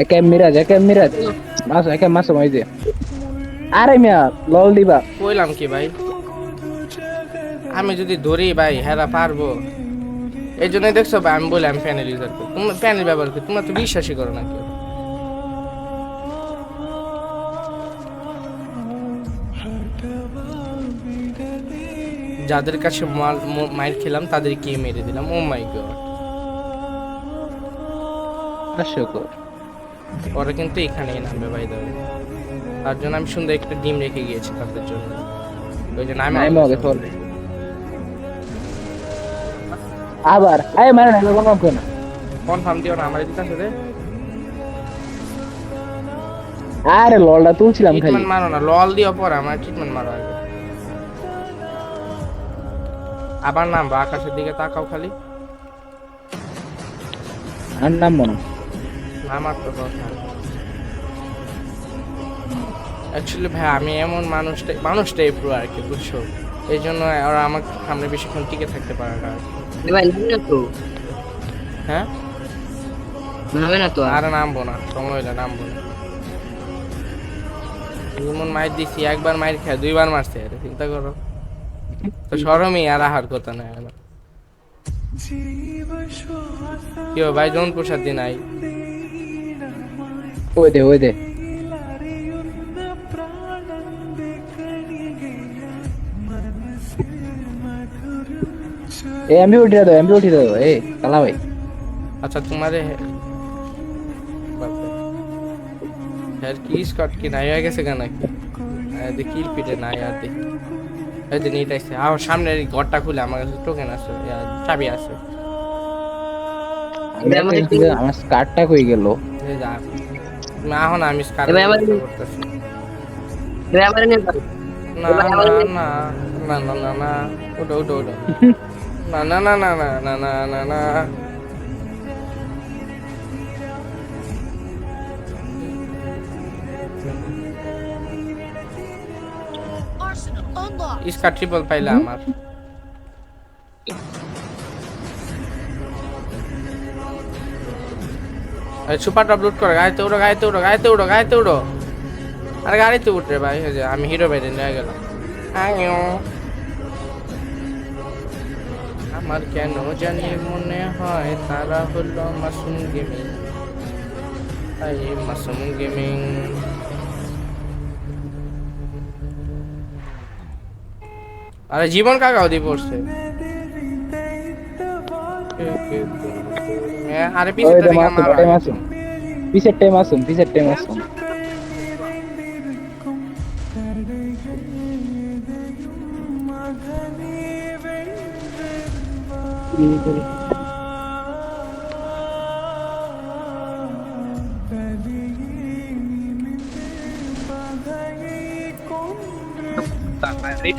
একে মিরাজ মাস একে মাস সময় দে আরে মিয়া লল দিবা কইলাম কি ভাই, আমি যদি ধরি ভাই হেরা পারবো। এই জন্যই দেখছো ভাই আমি বলি আমি প্যানেল ইউজার করি, তুমি প্যানেল ব্যবহার করি, তোমরা তো বিশ্বাসই করো না কেউ। যাদের কাছে মাইর খেলাম তাদেরকে মেরে দিলাম। ও মাই গড, হাস্যকর। ওরা কিন্তু এখানেই নামবে ভাই ধরে। তার জন্য আমি সুন্দর একটা ডিম রেখে গিয়েছি তাদের জন্য, ওই জন্য আমি নাই মগে চল আবার আয় মারে না কোনো কোন কনফার্ম দিও না আমার দিতে আছে। আরে ললটা তুলছিলাম খালি। ট্রিটমেন্ট মারো না, লল দিও পরে আমার ট্রিটমেন্ট মারো আগে। আবার নামবো, আকাশের দিকে তাকাও খালি। আর নাম মনে নামার তো কথা। অ্যাকচুয়ালি ভাই আমি এমন মানুষটাই পুরো আর কি, বুঝছো? এই জন্য ওরা আমার সামনে বেশিক্ষণ টিকে থাকতে পারে না। ভাই নামবে না তো, হ্যাঁ নামবে না তো আর নামবো না, সময় হইলে নামবো না। যেমন মাইর দিছি, একবার মাইর খায় দুইবার মারছে, এটা চিন্তা করো তো। সরমই আর আহার কথা না। কেউ ভাই জৌনপুর সাথে নাই। ওই দে এ আমি উঠি দাও এ কালা ভাই। আচ্ছা তোমারে यार की स्कॉट की নাই হয়ে গেছে কেন নাকি? দেখি পিটে নাই আর দেখি। এই যে নিট আছে, আর সামনের ঘরটা খুলে আমার কাছে টোকেন আছে, চাবি আছে। আমার স্কার্টটা কই গেল? এই যা না, এখন আমি স্কার করতেছি। আমার নিয়ে যাও। না না না না না না না, ওটো ওটো ওটো, না না না না না না না না না। इसका ट्रिपल पाइला আমার। এই সুপার টপ লুট করে গাড়িতে উঠো, গাড়িতে উঠো, গাড়িতে উঠো, গাড়িতে উঠো। আরে গাড়িতে উঠরে ভাই, এই যে আমি হিরো বাইরে নিয়ে গেলাম। আইও আমার কেন জানি মনে হয় তারা হলো মাসুম গেমিং। এই মাসুম গেমিং আরে জীবন কাকাও দিয়ে পড়ছে। আরে পিছে তো দিকে মারো। পিছের টাইম আসুন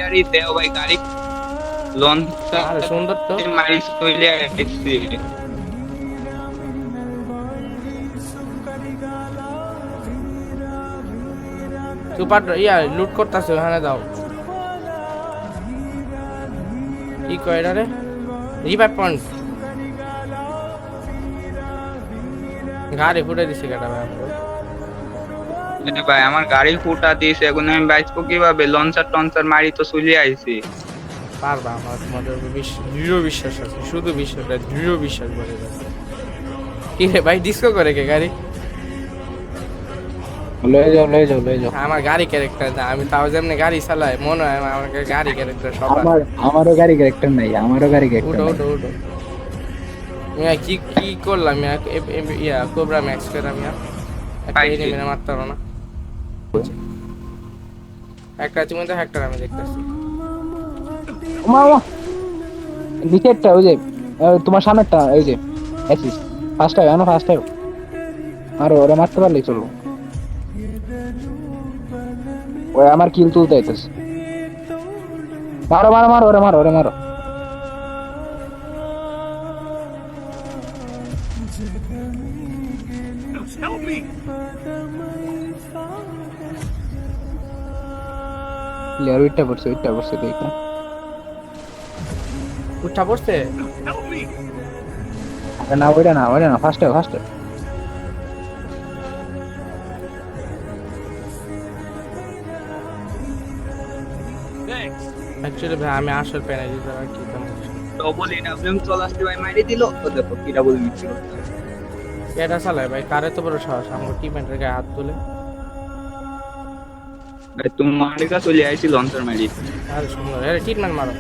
গাড়ি দেও ভাই, গাড়ি লঞ্চটা আরে সুন্দর তো। মারিস কইলে আসছে। সুপার ইয়া লুট করতেছে, ওখানে দাও। কি কয় এটা রে? Revive point. গাড়ি ফুটে দিছে কেটা ভাই আমাকে? ভাই আমার গাড়ি ফুটা দিয়েছে, এখন আমি বাইচবো কিভাবে? লঞ্চার টঞ্চার মারি তো চলে আইছি। পারবা, আমার তোমাদের উপর দৃঢ় বিশ্বাস আছে, শুধু বিশ্বাস না, দৃঢ় বিশ্বাস বলে যাচ্ছে। কি রে ভাই, ডিস্কো করে কে গাড়ি? লয়ে যাও আমার গাড়ি ক্যারেক্টার না, আমি তাও যেমনি গাড়ি চালাই মনে হয় আমার গাড়ি ক্যারেক্টার সব আছে। আমারও গাড়ি ক্যারেক্টার নাই, উঠো উঠো উঠো। মিয়া কি কি করলাম মিয়া? ইয়া কোবরা ম্যাক্স করে মিয়া একটা এনিমি মারতে পারো না। একটা তুমি তো হ্যাক্টর আমি দেখতেছি। মামা নিচেরটা ওই যে তোমার সামনেরটা এই যে অ্যাসিস ফার্স্ট টাইম আর ওরা মারতে পারলেই চলবো। ওই আমার কিল তুলতে আইতেছে। মারো ওরে মারো। প্লেয়ার উইটটা পড়ছে দেখো। উঠা পড়ছে। না ওইটা না ফার্স্টে অ্যাকচুয়ালি ভাই আমি আসল পেনাল্টি আর কি তেমন কিছু না। ডবল এডাব্লিউএম চলাচ্ছে ভাই মারি দিল তো দেখো কি ডাবল মিস করছে এটা চালায় ভাই কারে তো বড় সাহস আমার টিমমেটের গায়ে হাত তুলে। ভাই তোমার কাছে চলে আইছি লঞ্চার মারি আরে সুন্দর আরে ট্রিটমেন্ট মারো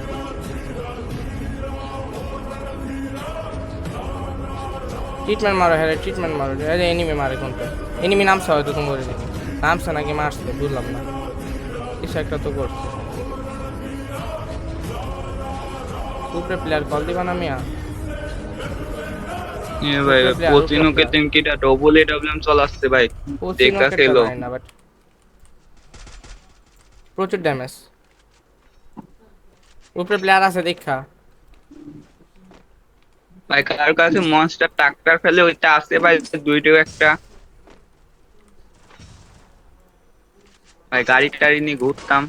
ট্রিটমেন্ট মারো আরে এনিমি মারে কোনটা এনিমি নামছে হয়তো তোমার দেখি নামছে নাকি মারছে বুঝলাম না কিছু একটা তো করছে উপরে প্লেয়ার কল দিবা না মিয়া এ ভাই কোচিনো কে তিনকিটা ডবল এডাব্লিউএম চলাচ্ছে ভাই দেখা খেলো না বাট প্রচুর ড্যামেজ উপরে প্লেয়ার আছে দেখা ভাই কার কাছে মনস্টার ট্রাক্টর ফেলে ওইটা আছে ভাই দুইটাও একটা ভাই গাড়ি টাড়ি নিয়ে ঘুরতাম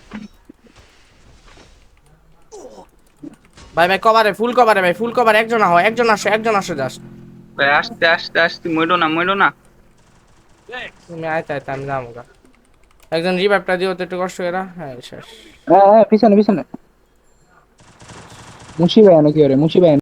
ভাই কভারে ফুল কভারে একজন আসো জাস্ট ভাই আস্তে মইরো না তুমি আইতে আমি যাবো গা একজন রিভাইভটা দিও তো একটু কষ্ট এরা হ্যাঁ শেষ হ্যাঁ পিছনে মুশি ভাই নাকি ওরে মুশি ভাই